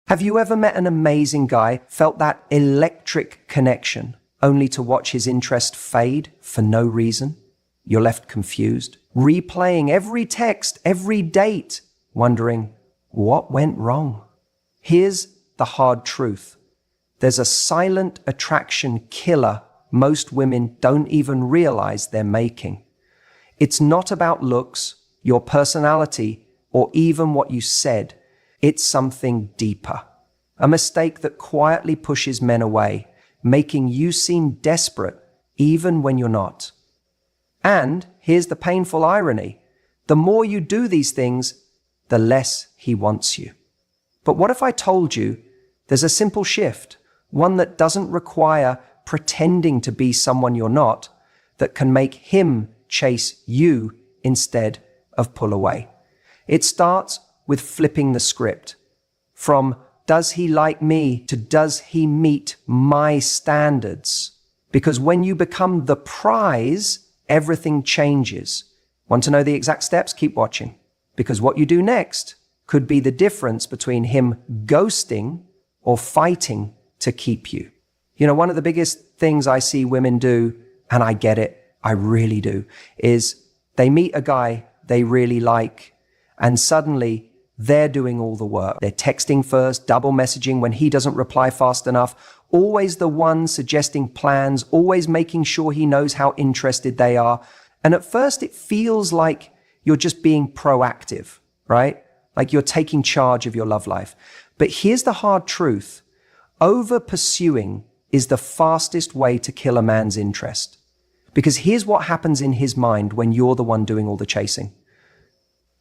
Have you ever met an amazing guy, felt that electric connection, only to watch his interest fade for no reason? You're left confused, replaying every text, every date, wondering, what went wrong? Here's the hard truth. There's a silent attraction killer most women don't even realize they're making. It's not about looks, your personality, or even what you said. It's something deeper. A mistake that quietly pushes men away, making you seem desperate even when you're not. And here's the painful irony. The more you do these things, the less he wants you. But what if I told you there's a simple shift, one that doesn't require pretending to be someone you're not, that can make him chase you instead of pull away? It starts with flipping the script. From does he like me to does he meet my standards? Because when you become the prize, everything changes. Want to know the exact steps? Keep watching. Because what you do next could be the difference between him ghosting or fighting to keep you. You know, one of the biggest things I see women do, and I get it, I really do, is they meet a guy they really like, and suddenly they're doing all the work. They're texting first, double messaging when he doesn't reply fast enough, always the one suggesting plans, always making sure he knows how interested they are. And at first it feels like you're just being proactive, right? Like you're taking charge of your love life. But here's the hard truth. Over pursuing is the fastest way to kill a man's interest. Because here's what happens in his mind when you're the one doing all the chasing.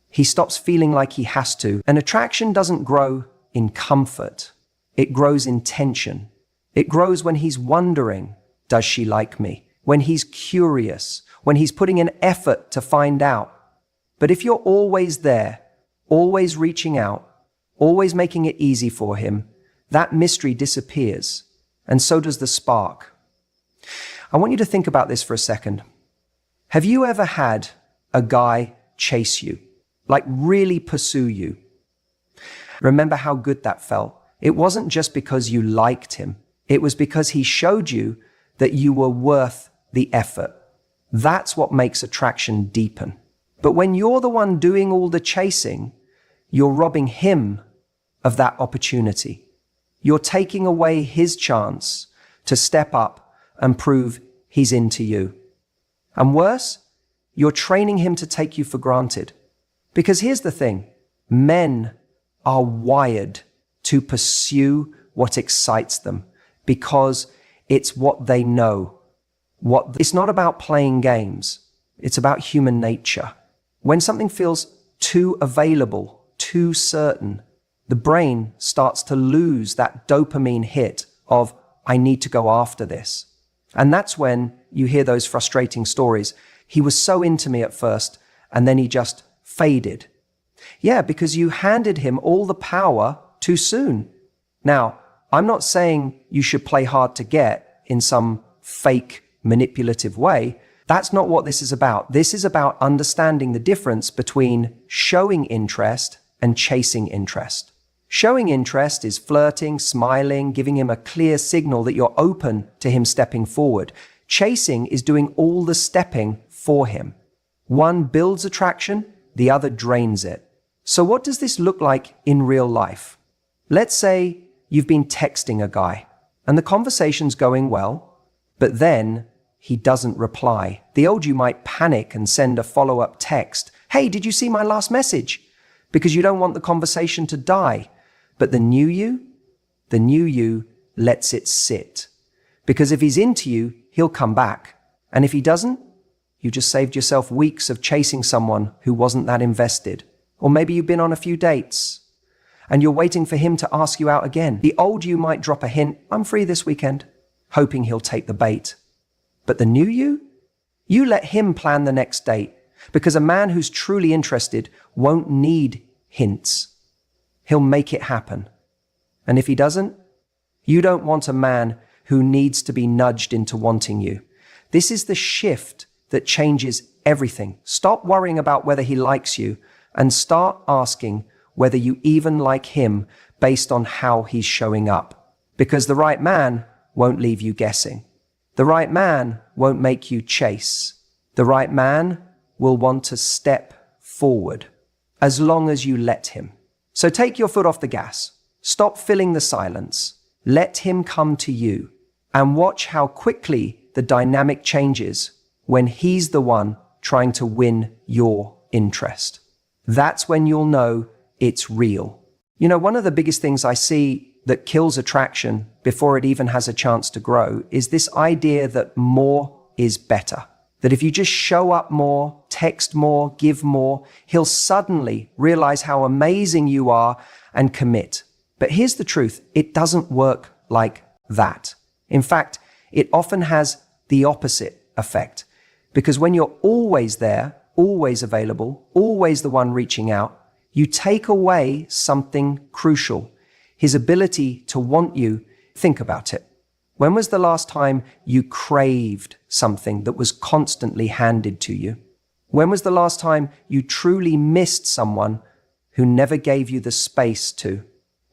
He stops feeling like he has to. And attraction doesn't grow in comfort. It grows in tension. It grows when he's wondering, does she like me? When he's curious, when he's putting an effort to find out. But if you're always there, always reaching out, always making it easy for him, that mystery disappears. And so does the spark. I want you to think about this for a second. Have you ever had a guy chase you? Like really pursue you? Remember how good that felt? It wasn't just because you liked him. It was because he showed you that you were worth the effort. That's what makes attraction deepen. But when you're the one doing all the chasing, you're robbing him of that opportunity. You're taking away his chance to step up and prove he's into you. And worse, you're training him to take you for granted. Because here's the thing, men are wired to pursue what excites them because it's what they know. It's not about playing games. It's about human nature. When something feels too available, too certain, the brain starts to lose that dopamine hit of, I need to go after this. And that's when you hear those frustrating stories. He was so into me at first, and then he just faded. Yeah, because you handed him all the power too soon. Now, I'm not saying you should play hard to get in some fake, manipulative way. That's not what this is about. This is about understanding the difference between showing interest and chasing interest. Showing interest is flirting, smiling, giving him a clear signal that you're open to him stepping forward. Chasing is doing all the stepping for him. One builds attraction, the other drains it. So what does this look like in real life? Let's say you've been texting a guy and the conversation's going well, but then he doesn't reply. The old you might panic and send a follow-up text. Hey, did you see my last message? Because you don't want the conversation to die. But the new you lets it sit. Because if he's into you, he'll come back. And if he doesn't, you just saved yourself weeks of chasing someone who wasn't that invested. Or maybe you've been on a few dates and you're waiting for him to ask you out again. The old you might drop a hint, I'm free this weekend, hoping he'll take the bait. But the new you let him plan the next date, because a man who's truly interested won't need hints. He'll make it happen. And if he doesn't, you don't want a man who needs to be nudged into wanting you. This is the shift that changes everything. Stop worrying about whether he likes you and start asking whether you even like him, based on how he's showing up. Because the right man won't leave you guessing. The right man won't make you chase. The right man will want to step forward as long as you let him. So take your foot off the gas. Stop filling the silence. Let him come to you and watch how quickly the dynamic changes when he's the one trying to win your interest. That's when you'll know it's real. You know, one of the biggest things I see that kills attraction before it even has a chance to grow is this idea that more is better. That if you just show up more, text more, give more, he'll suddenly realize how amazing you are and commit. But here's the truth, it doesn't work like that. In fact, it often has the opposite effect. Because when you're always there, always available, always the one reaching out, you take away something crucial, his ability to want you. Think about it. When was the last time you craved something that was constantly handed to you? When was the last time you truly missed someone who never gave you the space to?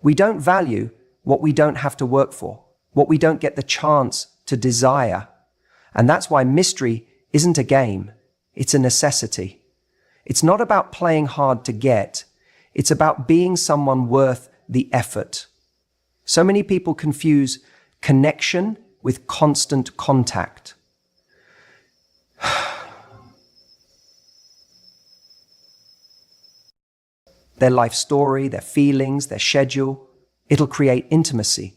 We don't value what we don't have to work for, what we don't get the chance to desire. And that's why mystery isn't a game, it's a necessity. It's not about playing hard to get, it's about being someone worth the effort. So many people confuse connection with constant contact. Their life story, their feelings, their schedule, it'll create intimacy.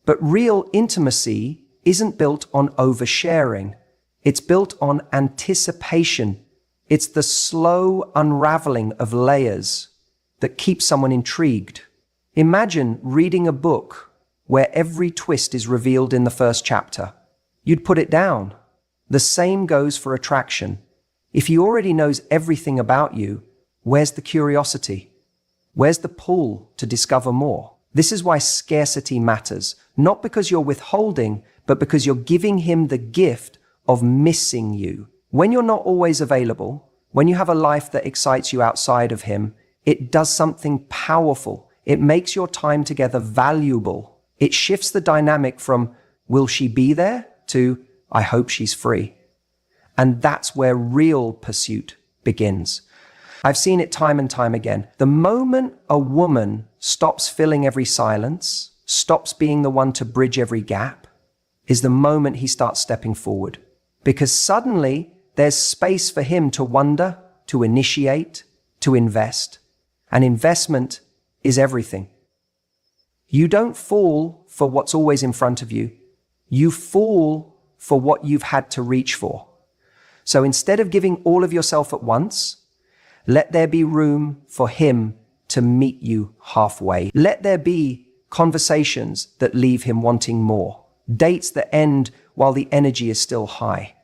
But real intimacy isn't built on oversharing. It's built on anticipation. It's the slow unraveling of layers that keeps someone intrigued. Imagine reading a book where every twist is revealed in the first chapter. You'd put it down. The same goes for attraction. If he already knows everything about you, where's the curiosity? Where's the pull to discover more? This is why scarcity matters, not because you're withholding, but because you're giving him the gift of missing you. When you're not always available, when you have a life that excites you outside of him, it does something powerful. It makes your time together valuable. It shifts the dynamic from, will she be there, to, I hope she's free. And that's where real pursuit begins. I've seen it time and time again. The moment a woman stops filling every silence, stops being the one to bridge every gap, is the moment he starts stepping forward. Because suddenly there's space for him to wonder, to initiate, to invest. And investment is everything. You don't fall for what's always in front of you. You fall for what you've had to reach for. So instead of giving all of yourself at once, let there be room for him to meet you halfway. Let there be conversations that leave him wanting more. Dates that end while the energy is still high.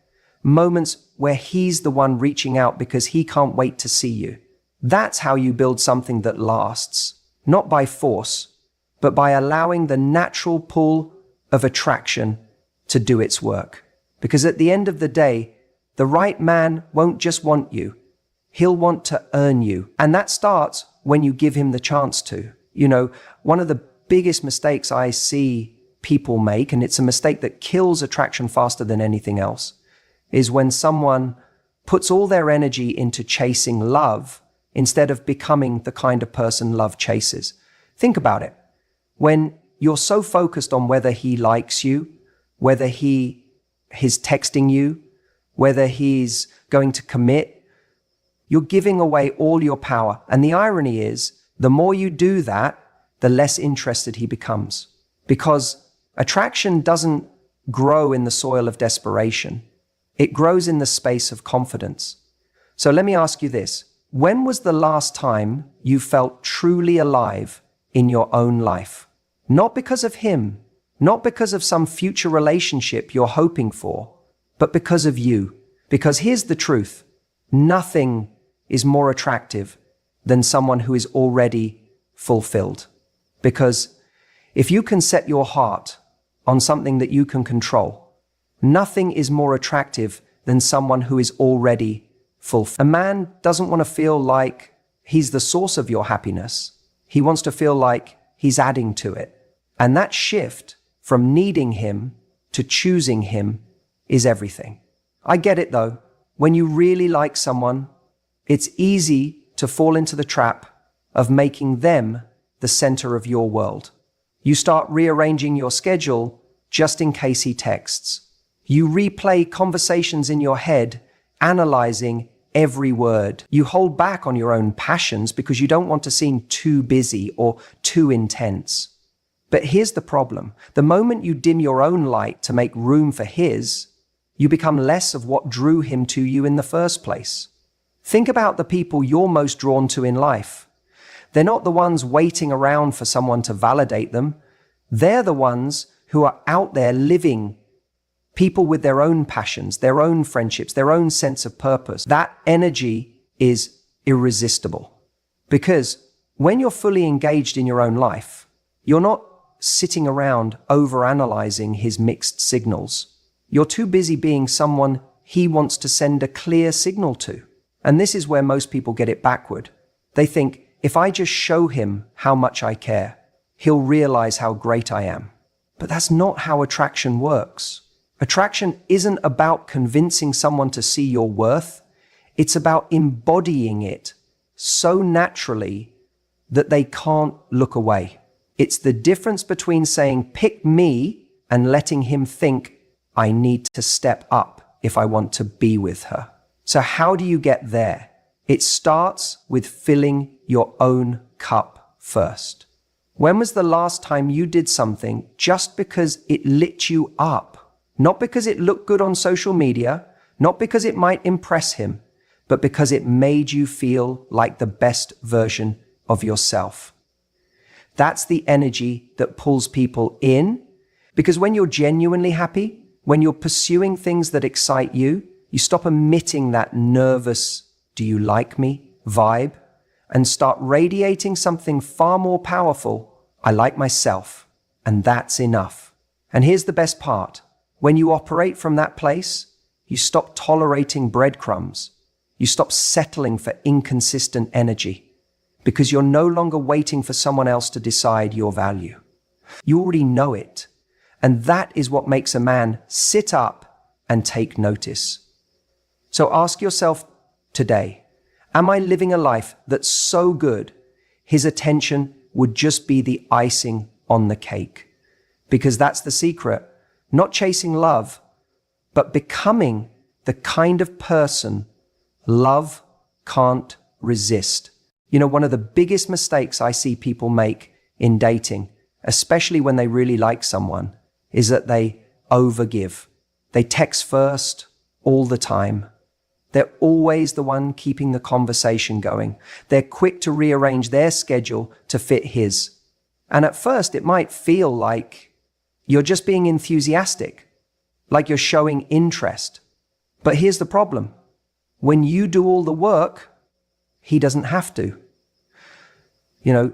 Moments where he's the one reaching out because he can't wait to see you. That's how you build something that lasts. Not by force, but by allowing the natural pull of attraction to do its work. Because at the end of the day, the right man won't just want you. He'll want to earn you. And that starts when you give him the chance to. You know, one of the biggest mistakes I see people make, and it's a mistake that kills attraction faster than anything else, is when someone puts all their energy into chasing love instead of becoming the kind of person love chases. Think about it. When you're so focused on whether he likes you, whether he's texting you, whether he's going to commit, you're giving away all your power. And the irony is, the more you do that, the less interested he becomes. Because attraction doesn't grow in the soil of desperation. It grows in the space of confidence. So let me ask you this. When was the last time you felt truly alive in your own life? Not because of him, not because of some future relationship you're hoping for, but because of you. Because here's the truth. Nothing is more attractive than someone who is already fulfilled. Because if you can set your heart on something that you can control, nothing is more attractive than someone who is already fulfilled. A man doesn't want to feel like he's the source of your happiness. He wants to feel like he's adding to it. And that shift from needing him to choosing him is everything. I get it though. When you really like someone, it's easy to fall into the trap of making them the center of your world. You start rearranging your schedule just in case he texts. You replay conversations in your head, analyzing every word. You hold back on your own passions because you don't want to seem too busy or too intense. But here's the problem. The moment you dim your own light to make room for his, you become less of what drew him to you in the first place. Think about the people you're most drawn to in life. They're not the ones waiting around for someone to validate them. They're the ones who are out there living, people with their own passions, their own friendships, their own sense of purpose. That energy is irresistible. Because when you're fully engaged in your own life, you're not sitting around overanalyzing his mixed signals. You're too busy being someone he wants to send a clear signal to. And this is where most people get it backward. They think, if I just show him how much I care, he'll realize how great I am. But that's not how attraction works. Attraction isn't about convincing someone to see your worth. It's about embodying it so naturally that they can't look away. It's the difference between saying, pick me, and letting him think, I need to step up if I want to be with her. So how do you get there? It starts with filling your own cup first. When was the last time you did something just because it lit you up? Not because it looked good on social media, not because it might impress him, but because it made you feel like the best version of yourself. That's the energy that pulls people in, because when you're genuinely happy, when you're pursuing things that excite you, you stop emitting that nervous, do you like me vibe, and start radiating something far more powerful. I like myself, and that's enough. And here's the best part. When you operate from that place, you stop tolerating breadcrumbs. You stop settling for inconsistent energy because you're no longer waiting for someone else to decide your value. You already know it. And that is what makes a man sit up and take notice. So ask yourself today, am I living a life that's so good his attention would just be the icing on the cake? Because that's the secret. Not chasing love, but becoming the kind of person love can't resist. You know, one of the biggest mistakes I see people make in dating, especially when they really like someone, is that they overgive. They text first all the time. They're always the one keeping the conversation going. They're quick to rearrange their schedule to fit his. And at first, it might feel like you're just being enthusiastic, like you're showing interest. But here's the problem. When you do all the work, he doesn't have to. You know,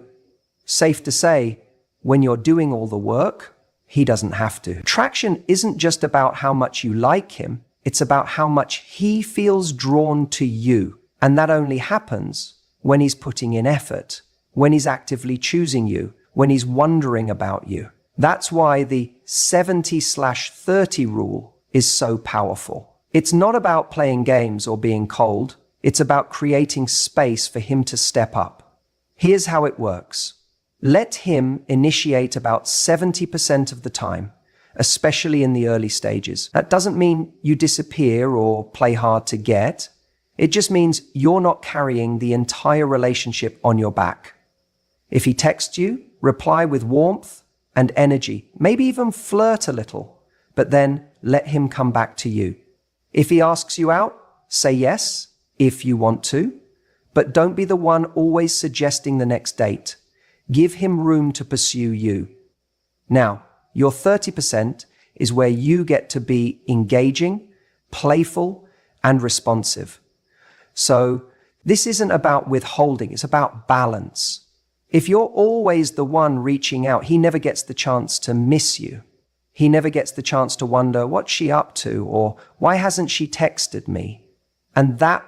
safe to say, when you're doing all the work, he doesn't have to. Attraction isn't just about how much you like him. It's about how much he feels drawn to you. And that only happens when he's putting in effort, when he's actively choosing you, when he's wondering about you. That's why the 70/30 rule is so powerful. It's not about playing games or being cold. It's about creating space for him to step up. Here's how it works. Let him initiate about 70% of the time, especially in the early stages. That doesn't mean you disappear or play hard to get. It just means you're not carrying the entire relationship on your back. If he texts you, reply with warmth and energy, maybe even flirt a little, but then let him come back to you. If he asks you out, say yes, if you want to, but don't be the one always suggesting the next date. Give him room to pursue you. Now, your 30% is where you get to be engaging, playful, and responsive. So this isn't about withholding, it's about balance. If you're always the one reaching out, he never gets the chance to miss you. He never gets the chance to wonder, what's she up to? Or why hasn't she texted me? And that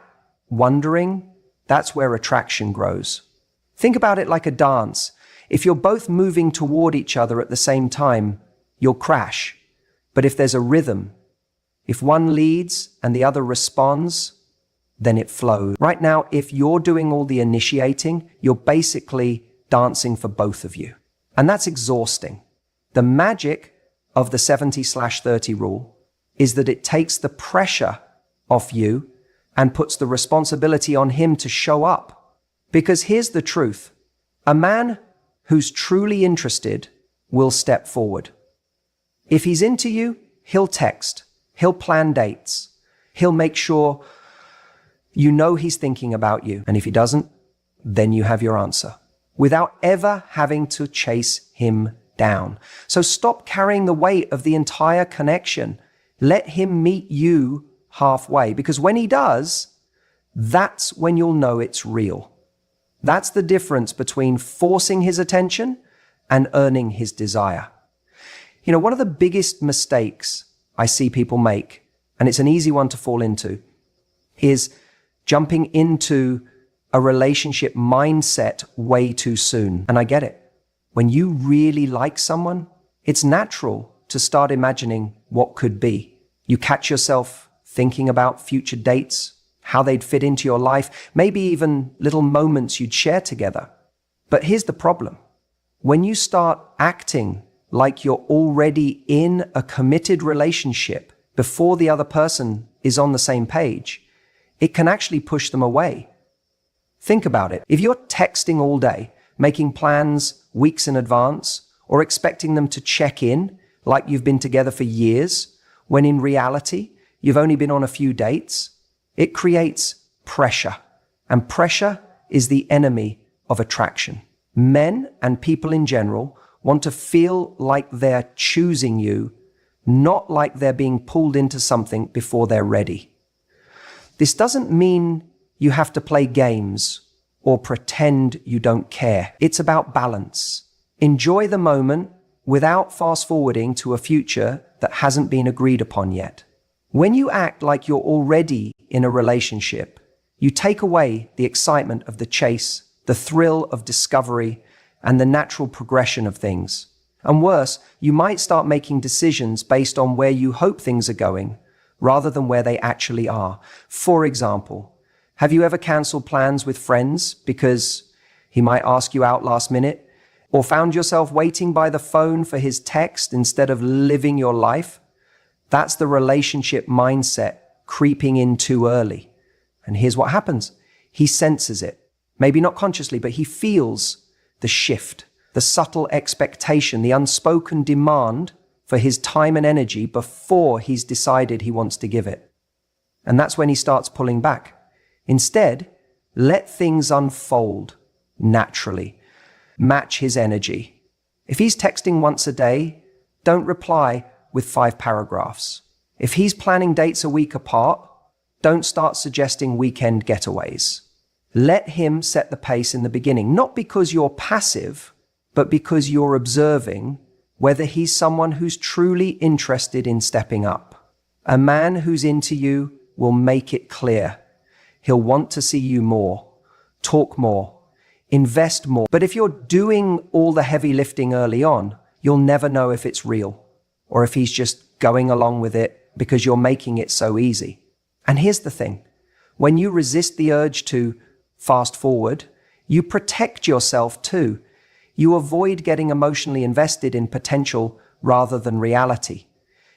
wondering, that's where attraction grows. Think about it like a dance. If you're both moving toward each other at the same time, you'll crash. But if there's a rhythm, if one leads and the other responds, then it flows. Right now, if you're doing all the initiating, you're basically dancing for both of you. And that's exhausting. The magic of the 70/30 rule is that it takes the pressure off you and puts the responsibility on him to show up. Because here's the truth. A man who's truly interested will step forward. If he's into you, he'll text, he'll plan dates, he'll make sure you know he's thinking about you. And if he doesn't, then you have your answer, without ever having to chase him down. So stop carrying the weight of the entire connection. Let him meet you halfway, because when he does, that's when you'll know it's real. That's the difference between forcing his attention and earning his desire. You know, one of the biggest mistakes I see people make, and it's an easy one to fall into, is jumping into a relationship mindset way too soon. And I get it. When you really like someone, it's natural to start imagining what could be. You catch yourself thinking about future dates, how they'd fit into your life, maybe even little moments you'd share together. But here's the problem. When you start acting like you're already in a committed relationship before the other person is on the same page, it can actually push them away. Think about it. If you're texting all day, making plans weeks in advance, or expecting them to check in like you've been together for years, when in reality, you've only been on a few dates, it creates pressure. And pressure is the enemy of attraction. Men and people in general want to feel like they're choosing you, not like they're being pulled into something before they're ready. This doesn't mean you have to play games or pretend you don't care. It's about balance. Enjoy the moment without fast-forwarding to a future that hasn't been agreed upon yet. When you act like you're already in a relationship, you take away the excitement of the chase, the thrill of discovery, and the natural progression of things. And worse, you might start making decisions based on where you hope things are going, rather than where they actually are. For example, have you ever canceled plans with friends because he might ask you out last minute? Or found yourself waiting by the phone for his text instead of living your life? That's the relationship mindset creeping in too early. And here's what happens. He senses it. Maybe not consciously, but he feels the shift, the subtle expectation, the unspoken demand for his time and energy before he's decided he wants to give it. And that's when he starts pulling back. Instead, let things unfold naturally. Match his energy. If he's texting once a day, don't reply with 5 paragraphs. If he's planning dates a week apart, don't start suggesting weekend getaways. Let him set the pace in the beginning, not because you're passive, but because you're observing whether he's someone who's truly interested in stepping up. A man who's into you will make it clear. He'll want to see you more, talk more, invest more. But if you're doing all the heavy lifting early on, you'll never know if it's real or if he's just going along with it because you're making it so easy. And here's the thing. When you resist the urge to fast forward, you protect yourself too. You avoid getting emotionally invested in potential rather than reality.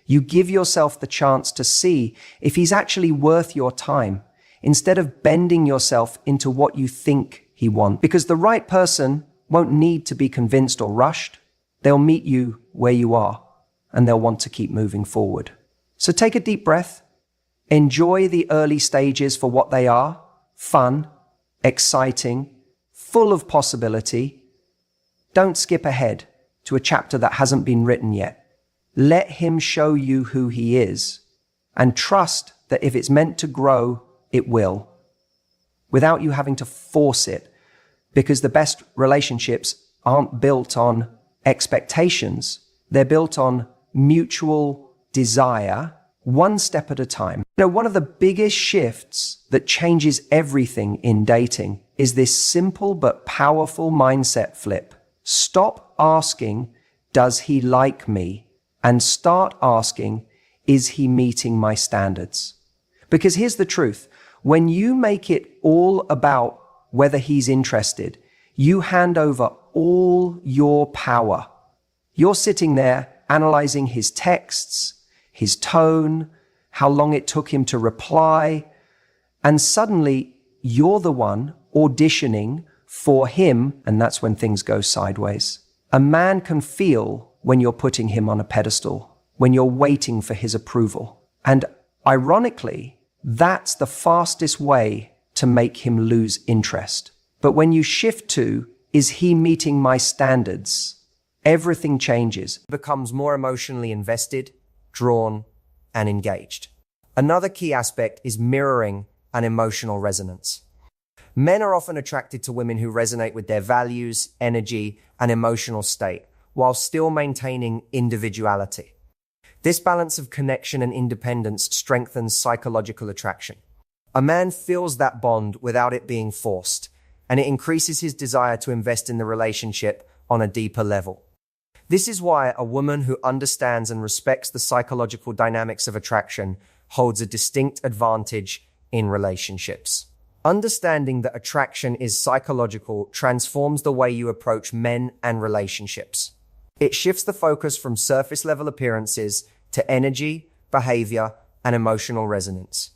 You give yourself the chance to see if he's actually worth your time, instead of bending yourself into what you think he wants. Because the right person won't need to be convinced or rushed. They'll meet you where you are, and they'll want to keep moving forward. So take a deep breath. Enjoy the early stages for what they are: fun, exciting, full of possibility. Don't skip ahead to a chapter that hasn't been written yet. Let him show you who he is, and trust that if it's meant to grow, it will, without you having to force it, because the best relationships aren't built on expectations. They're built on mutual desire, one step at a time. You know, one of the biggest shifts that changes everything in dating is this simple but powerful mindset flip. Stop asking, does he like me? And start asking, is he meeting my standards? Because here's the truth. When you make it all about whether he's interested, you hand over all your power. You're sitting there analyzing his texts, his tone, how long it took him to reply, and suddenly you're the one auditioning for him, and that's when things go sideways. A man can feel when you're putting him on a pedestal, when you're waiting for his approval. And ironically, that's the fastest way to make him lose interest. But when you shift to, is he meeting my standards? Everything changes. He becomes more emotionally invested, drawn, and engaged. Another key aspect is mirroring and emotional resonance. Men are often attracted to women who resonate with their values, energy, and emotional state, while still maintaining individuality. This balance of connection and independence strengthens psychological attraction. A man feels that bond without it being forced, and it increases his desire to invest in the relationship on a deeper level. This is why a woman who understands and respects the psychological dynamics of attraction holds a distinct advantage in relationships. Understanding that attraction is psychological transforms the way you approach men and relationships. It shifts the focus from surface level appearances to energy, behavior, and emotional resonance.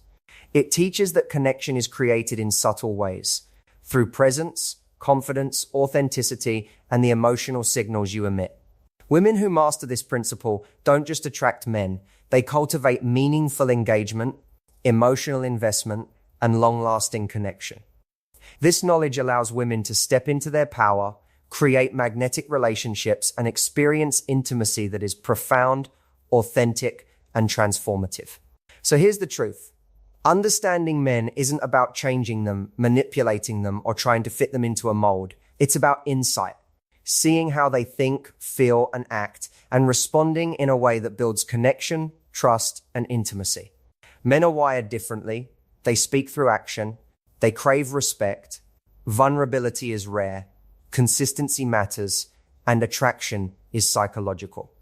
It teaches that connection is created in subtle ways, through presence, confidence, authenticity, and the emotional signals you emit. Women who master this principle don't just attract men, they cultivate meaningful engagement, emotional investment, and long-lasting connection. This knowledge allows women to step into their power, create magnetic relationships, and experience intimacy that is profound, authentic, and transformative. So here's the truth. Understanding men isn't about changing them, manipulating them, or trying to fit them into a mold. It's about insight, seeing how they think, feel, and act, and responding in a way that builds connection, trust, and intimacy. Men are wired differently. They speak through action. They crave respect. Vulnerability is rare. Consistency matters. And attraction is psychological.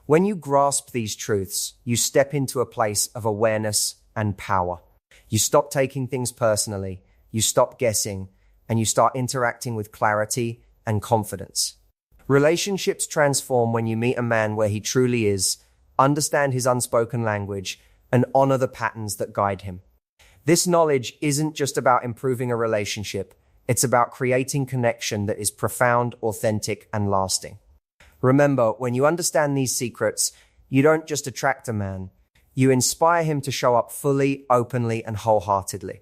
When you grasp these truths, you step into a place of awareness and power. You stop taking things personally. You stop guessing. And you start interacting with clarity and confidence. Relationships transform when you meet a man where he truly is, understand his unspoken language, and honor the patterns that guide him. This knowledge isn't just about improving a relationship. It's about creating connection that is profound, authentic, and lasting. Remember, when you understand these secrets, you don't just attract a man. You inspire him to show up fully, openly, and wholeheartedly.